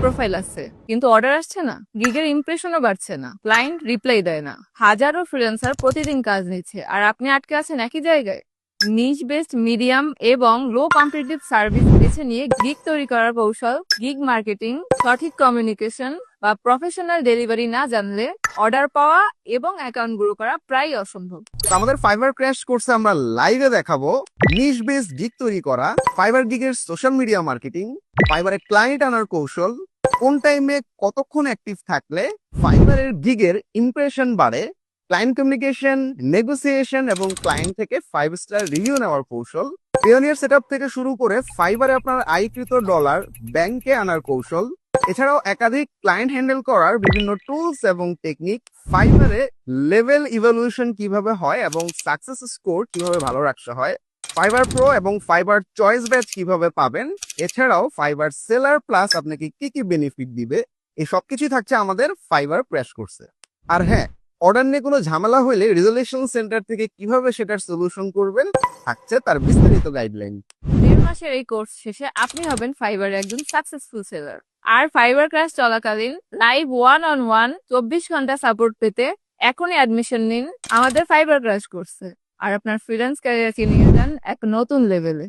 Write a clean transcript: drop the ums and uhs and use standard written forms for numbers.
Profile আছে কিন্তু order আসছে না, গিগের ইমপ্রেশনও বাড়ছে না, ক্লায়েন্ট রিপ্লাই দেয় না, হাজারো ফ্রিল্যান্সার প্রতিদিন কাজ নিচ্ছে আর আপনি আটকে আছেন একই জায়গায়। নিচ বেসড, মিডিয়াম এবং লো কম্পিটিটিভ সার্ভিস বেছে নিয়ে গিগ তৈরি করার কৌশল, গিগ মার্কেটিং, সঠিক কমিউনিকেশন বা প্রফেশনাল ডেলিভারি না জানলে অর্ডার পাওয়া এবং অ্যাকাউন্ট গ্রো করা প্রায় অসম্ভব। তো আমাদের ফাইবার ক্র্যাশ কোর্সে আমরা লাইভে দেখাবো নিশ বেসড গিগ তৈরি করা, ফাইবার গিগের সোশ্যাল মিডিয়া মার্কেটিং, ফাইবারে ক্লায়েন্ট আনার কৌশল, কোন টাইমে কতক্ষণ অ্যাক্টিভ থাকলে ফাইবারের গিগের ইমপ্রেশন বাড়ে, ক্লায়েন্ট কমিউনিকেশন, নেগোসিয়েশন এবং ক্লায়েন্ট থেকে 5 স্টার রিভিউ নেওয়ার কৌশল, পিওনিয়ার সেটআপ থেকে শুরু করে ফাইবারে আপনার আয়কৃত ডলার ব্যাংকে আনার কৌশল, এছাড়াও একাধিক ক্লায়েন্ট হ্যান্ডেল করার বিভিন্ন টুলস এবং টেকনিক, ফাইবারে লেভেল ইভ্যালুয়েশন কিভাবে হয় এবং সাকসেস স্কোর কিভাবে ভালো রাখতে হয়, ফাইবার প্রো এবং ফাইবার চয়েস ব্যাচ কিভাবে পাবেন, এছাড়াও ফাইবার সেলার প্লাস আপনাকে কি কি বেনিফিট দিবে, এই সবকিছুই থাকছে আমাদের ফাইবার ক্র্যাশ কোর্সে। আর হ্যাঁ, অর্ডার নিয়ে কোনো ঝামেলা হলে রেজুলেশন সেন্টার থেকে কিভাবে সেটার সলিউশন করবেন থাকছে তার বিস্তারিত গাইডলাইন। 1.5 মাসের এই কোর্স শেষে আপনি হবেন ফাইবারে একজন সাকসেসফুল সেলার। আর ফাইবার ক্লাস চলাকালীন লাইভ ওয়ান-অন-ওয়ান 24 ঘন্টা সাপোর্ট পেতে এখনই অ্যাডমিশন নিন আমাদের ফাইবার ক্লাস কোর্সে আর আপনার ফ্রিল্যান্স ক্যারিয়ারকে নিয়ে যান এক নতুন লেভেলে।